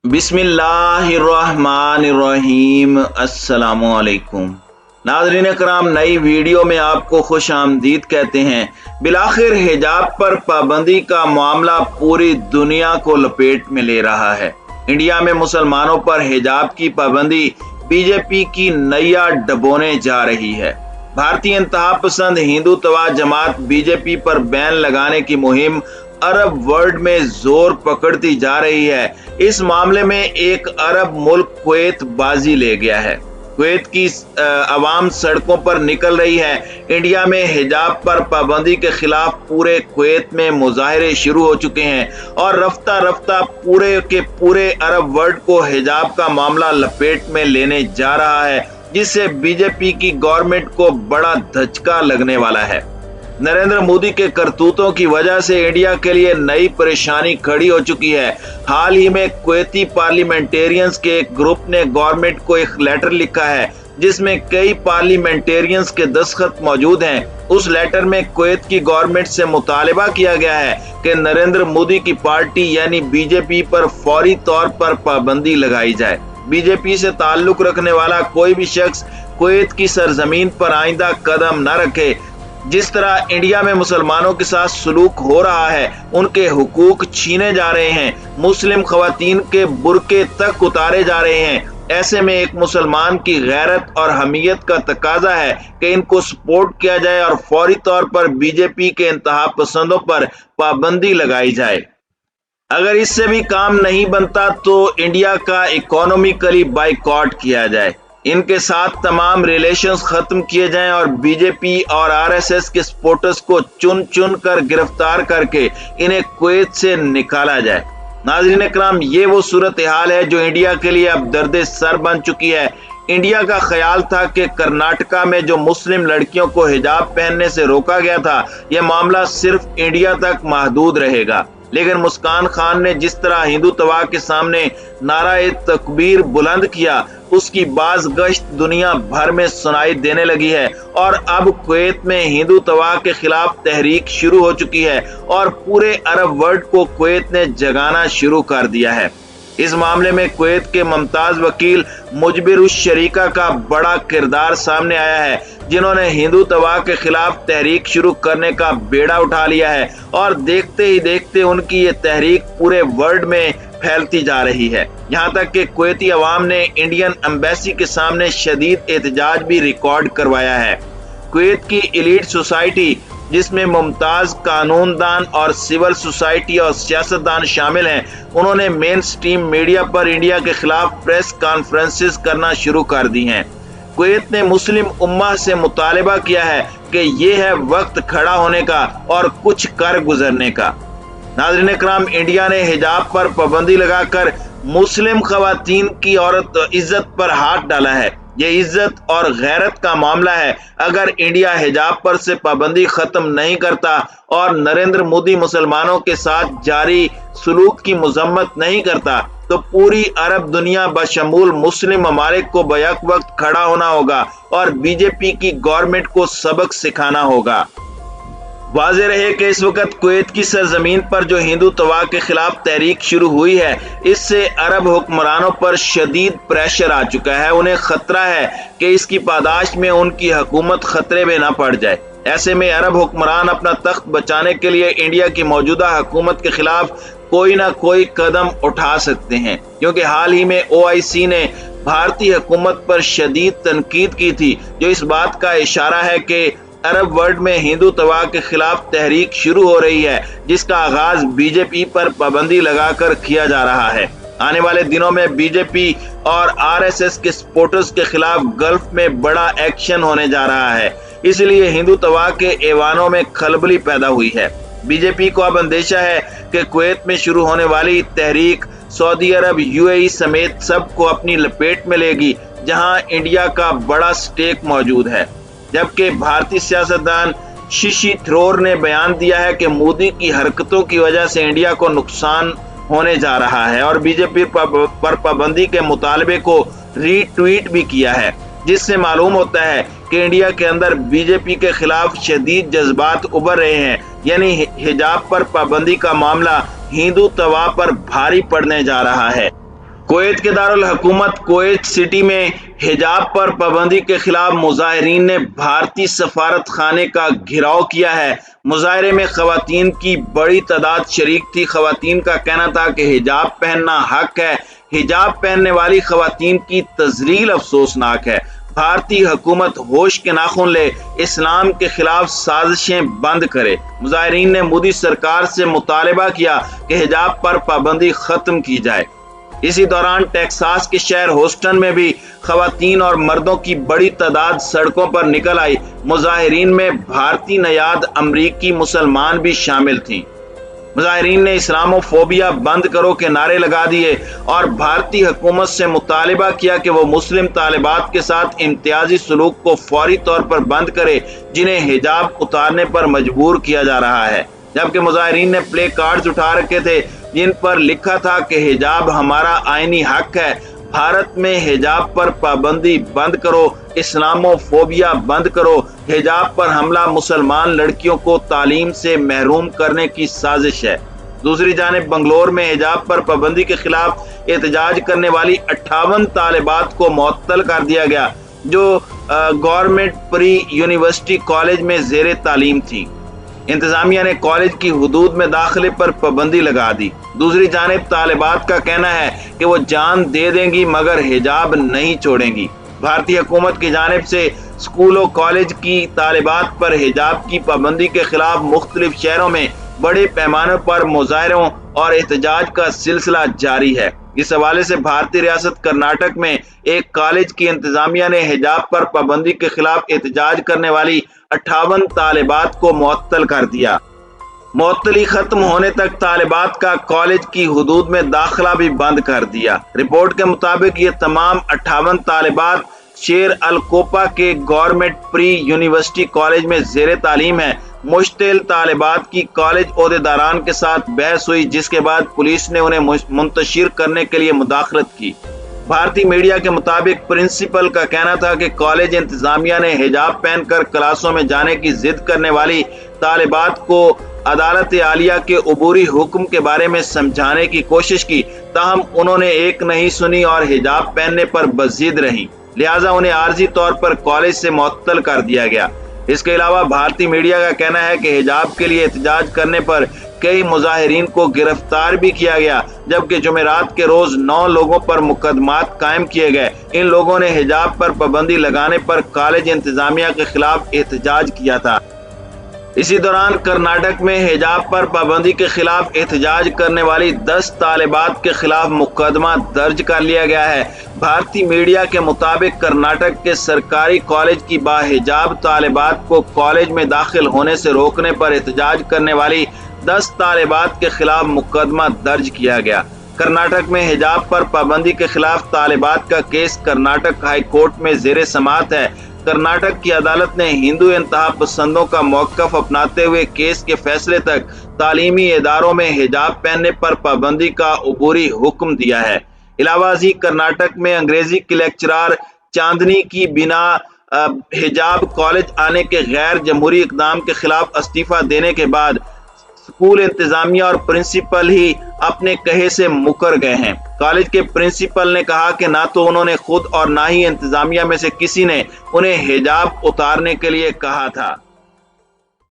बिस्मिल्लाहिर्रहमानिर्रहीम। अस्सलामुअलैकुम नाज़रीन कराम, नई वीडियो में आपको खुश आमदीद कहते हैं। बिलाखिर हिजाब पर पाबंदी का मामला पूरी दुनिया को लपेट में ले रहा है। इंडिया में मुसलमानों पर हिजाब की पाबंदी बीजेपी की नैया डबोने जा रही है। भारतीय इंतहा पसंद हिंदुत्वा जमात बीजेपी पर बैन लगाने की मुहिम अरब वर्ल्ड में जोर पकड़ती जा रही है। इस मामले में एक अरब मुल्क कुवैत बाजी ले गया है। कुवैत की आवाम सड़कों पर निकल रही है। इंडिया में हिजाब पर पाबंदी के खिलाफ पूरे कुवैत में मुजाहरे शुरू हो चुके हैं और रफ्ता रफ्ता पूरे के पूरे अरब वर्ल्ड को हिजाब का मामला लपेट में लेने जा रहा है, जिससे बीजेपी की गवर्नमेंट को बड़ा धचका लगने वाला है। नरेंद्र मोदी के करतूतों की वजह से इंडिया के लिए नई परेशानी खड़ी हो चुकी है। हाल ही में कुवैती पार्लियामेंटेरियंस के एक ग्रुप ने गवर्नमेंट को एक लेटर लिखा है, जिसमें कई पार्लियामेंटेरियंस के दस्तखत मौजूद हैं। उस लेटर में कुवैत की गवर्नमेंट से मुतालिबा किया गया है कि नरेंद्र मोदी की पार्टी यानी बीजेपी पर फौरी तौर पर पाबंदी लगाई जाए। बीजेपी से ताल्लुक रखने वाला कोई भी शख्स कुवैत की सरजमीन पर आइंदा कदम न रखे। जिस तरह इंडिया में मुसलमानों के साथ सलूक हो रहा है, उनके हुकूक छीने जा रहे हैं, मुस्लिम खवातीन के बुरके तक उतारे जा रहे हैं। ऐसे में एक मुसलमान की गैरत और हमीयत का तकाजा है कि इनको सपोर्ट किया जाए और फौरी तौर पर बीजेपी के इंतहा पसंदों पर पाबंदी लगाई जाए। अगर इससे भी काम नहीं बनता तो इंडिया का इकोनॉमिकली बाइकॉट किया जाए, इनके साथ तमाम रिलेशंस खत्म किए जाएं और बीजेपी और आरएसएस के सपोर्टर्स को चुन चुन कर गिरफ्तार करके इन्हें कुवैत से निकाला जाए। नाज़रीन इकराम, ये वो सूरत हाल है जो इंडिया के लिए अब दर्द सर बन चुकी है। इंडिया का ख्याल था कि कर्नाटका में जो मुस्लिम लड़कियों को हिजाब पहनने से रोका गया था, यह मामला सिर्फ इंडिया तक महदूद रहेगा, लेकिन मुस्कान खान ने जिस तरह हिंदुत्वा के सामने नाराए तकबीर बुलंद किया, उसकी बाज गश्त दुनिया भर में सुनाई देने लगी है और अब कुवैत में हिंदुत्वा के खिलाफ तहरीक शुरू हो चुकी है और पूरे अरब वर्ल्ड को कुवैत ने जगाना शुरू कर दिया है। इस मामले में कुवैत के मुमताज वकील मुजबिर उस शरीका का बड़ा किरदार सामने आया है, जिन्होंने हिंदुत्वा के खिलाफ तहरीक शुरू करने का बेड़ा उठा लिया है और देखते ही देखते उनकी ये तहरीक पूरे वर्ल्ड में फैलती जा रही है। यहाँ तक कि कुवैती अवाम ने इंडियन एम्बेसी के सामने शदीद एहतजाज भी रिकॉर्ड करवाया है। कुवैत की एलीट सोसाइटी, जिसमें मुमताज कानूनदान और सिविल सोसाइटी और सियासतदान शामिल हैं, उन्होंने मेन स्ट्रीम मीडिया पर इंडिया के खिलाफ प्रेस कॉन्फ्रेंसेस करना शुरू कर दी हैं। कुवैत ने मुस्लिम उम्मा से मुतालिबा किया है कि ये है वक्त खड़ा होने का और कुछ कर गुजरने का। नाज़रीन इकराम, इंडिया ने हिजाब पर पाबंदी लगाकर मुस्लिम खवातीन की औरत इज्जत पर हाथ डाला है। ये इज्जत और गैरत का मामला है। अगर इंडिया हिजाब पर से पाबंदी खत्म नहीं करता और नरेंद्र मोदी मुसलमानों के साथ जारी सलूक की मजम्मत नहीं करता, तो पूरी अरब दुनिया बशमूल मुस्लिम ममालिक को बैक वक्त खड़ा होना होगा और बीजेपी की गवर्नमेंट को सबक सिखाना होगा। वाज़ेह रहे कि इस वक्त कुवैत की सरजमीन पर जो हिंदुत्वा के खिलाफ तहरीक शुरू हुई है, इससे अरब हुक्मरानों पर शदीद प्रेशर आ चुका है। उन्हें खतरा है कि इसकी पादाश में उनकी हुकूमत खतरे में न पड़ जाए। ऐसे में अरब हुक्मरान अपना तख्त बचाने के लिए इंडिया की मौजूदा हुकूमत के खिलाफ कोई ना कोई कदम उठा सकते हैं, क्योंकि हाल ही में OIC ने भारतीय हुकूमत पर शदीद तनकीद की थी, जो इस बात का इशारा है कि अरब वर्ल्ड में हिंदुत्वा के खिलाफ तहरीक शुरू हो रही है, जिसका आगाज बीजेपी पर पाबंदी लगाकर किया जा रहा है। आने वाले दिनों में बीजेपी और आरएसएस के सपोर्टर्स के खिलाफ गल्फ में बड़ा एक्शन होने जा रहा है, इसलिए हिंदुत्वा के ऐवानों में खलबली पैदा हुई है। बीजेपी को अब अंदेशा है कि कुवैत में शुरू होने वाली तहरीक सऊदी अरब, UAE समेत सबको अपनी लपेट में लेगी, जहां इंडिया का बड़ा स्टेक मौजूद है। जबकि भारतीय सियासतदान शशि थरूर ने बयान दिया है कि मोदी की हरकतों की वजह से इंडिया को नुकसान होने जा रहा है और बीजेपी पर पाबंदी के मुतालबे को रीट्वीट भी किया है, जिससे मालूम होता है कि इंडिया के अंदर बीजेपी के खिलाफ शदीद जज्बात उभर रहे हैं। यानी हिजाब पर पाबंदी का मामला हिंदुत्वा पर भारी पड़ने जा रहा है। کویت کے دارالحکومت کویت سٹی میں حجاب پر پابندی کے خلاف مظاہرین نے بھارتی سفارت خانے کا گھیراؤ کیا ہے۔ مظاہرے میں خواتین کی بڑی تعداد شریک تھی۔ خواتین کا کہنا تھا کہ حجاب پہننا حق ہے۔ حجاب پہننے والی خواتین کی تذلیل افسوسناک ہے۔ بھارتی حکومت ہوش کے ناخن لے، اسلام کے خلاف سازشیں بند کرے۔ مظاہرین نے مودی سرکار سے مطالبہ کیا کہ حجاب پر پابندی ختم کی جائے۔ اسی دوران ٹیکساس کے شہر ہوسٹن میں بھی خواتین اور مردوں کی بڑی تعداد سڑکوں پر نکل آئی۔ مظاہرین میں بھارتی نژاد امریکی مسلمان بھی شامل تھیں۔ مظاہرین نے اسلامو فوبیا بند کرو کے نعرے لگا دیے اور بھارتی حکومت سے مطالبہ کیا کہ وہ مسلم طالبات کے ساتھ امتیازی سلوک کو فوری طور پر بند کرے جنہیں حجاب اتارنے پر مجبور کیا جا رہا ہے، جبکہ مظاہرین نے پلے کارڈز اٹھا رکھے تھے جن پر لکھا تھا کہ حجاب ہمارا آئینی حق ہے، بھارت میں حجاب پر پابندی بند کرو، اسلامو فوبیا بند کرو، حجاب پر حملہ مسلمان لڑکیوں کو تعلیم سے محروم کرنے کی سازش ہے۔ دوسری جانب بنگلور میں حجاب پر پابندی کے خلاف احتجاج کرنے والی 58 طالبات کو معطل کر دیا گیا جو گورنمنٹ پری یونیورسٹی کالج میں زیر تعلیم تھیں۔ انتظامیہ نے کالج کی حدود میں داخلے پر پابندی لگا دی۔ دوسری جانب طالبات کا کہنا ہے کہ وہ جان دے دیں گی مگر حجاب نہیں چھوڑیں گی۔ بھارتی حکومت کی جانب سے اسکول و کالج کی طالبات پر حجاب کی پابندی کے خلاف مختلف شہروں میں بڑے پیمانے پر مظاہروں اور احتجاج کا سلسلہ جاری ہے۔ اس حوالے سے بھارتی ریاست کرناٹک میں ایک کالج کی انتظامیہ نے حجاب پر پابندی کے خلاف احتجاج کرنے والی 58 طالبات کو معطل کر دیا۔ معطلی ختم ہونے تک طالبات کا کالج کی حدود میں داخلہ بھی بند کر دیا۔ رپورٹ کے مطابق یہ تمام 58 طالبات شیر الکوپا کے گورنمنٹ پری یونیورسٹی کالج میں زیر تعلیم ہیں۔ مشتعل طالبات کی کالج عہدیداران کے ساتھ بحث ہوئی جس کے بعد پولیس نے انہیں منتشر کرنے کے لیے مداخلت کی۔ بھارتی میڈیا کے مطابق پرنسپل کا کہنا تھا کہ کالج انتظامیہ نے حجاب پہن کر کلاسوں میں جانے کی ضد کرنے والی طالبات کو عدالت عالیہ کے عبوری حکم کے بارے میں سمجھانے کی کوشش کی، تاہم انہوں نے ایک نہیں سنی اور حجاب پہننے پر بضد رہیں، لہٰذا انہیں عارضی طور پر کالج سے معطل کر دیا گیا۔ اس کے علاوہ بھارتی میڈیا کا کہنا ہے کہ حجاب کے لیے احتجاج کرنے پر کئی مظاہرین کو گرفتار بھی کیا گیا، جبکہ جمعرات کے روز 9 لوگوں پر مقدمات قائم کیے گئے۔ ان لوگوں نے حجاب پر پابندی لگانے پر کالج انتظامیہ کے خلاف احتجاج کیا تھا۔ اسی دوران کرناٹک میں حجاب پر پابندی کے خلاف احتجاج کرنے والی 10 طالبات کے خلاف مقدمہ درج کر لیا گیا ہے۔ بھارتی میڈیا کے مطابق کرناٹک کے سرکاری کالج کی باحجاب طالبات کو کالج میں داخل ہونے سے روکنے پر احتجاج کرنے والی 10 طالبات کے خلاف مقدمہ درج کیا گیا۔ کرناٹک میں حجاب پر پابندی کے خلاف طالبات کا کیس کرناٹک ہائی کورٹ میں زیر سماعت ہے۔ کرناٹک کی عدالت نے ہندو انتہا پسندوں کا موقف اپناتے ہوئے کیس کے فیصلے تک تعلیمی اداروں میں حجاب پہننے پر پابندی کا عبوری حکم دیا ہے۔ علاوہ ازیں کرناٹک میں انگریزی کی لیکچرار چاندنی کی بنا حجاب کالج آنے کے غیر جمہوری اقدام کے خلاف استعفیٰ دینے کے بعد اسکول انتظامیہ اور پرنسپل ہی اپنے کہے سے مکر گئے ہیں۔ کالج کے پرنسپل نے کہا کہ نہ تو انہوں نے خود اور نہ ہی انتظامیہ میں سے کسی نے انہیں حجاب اتارنے کے لیے کہا تھا۔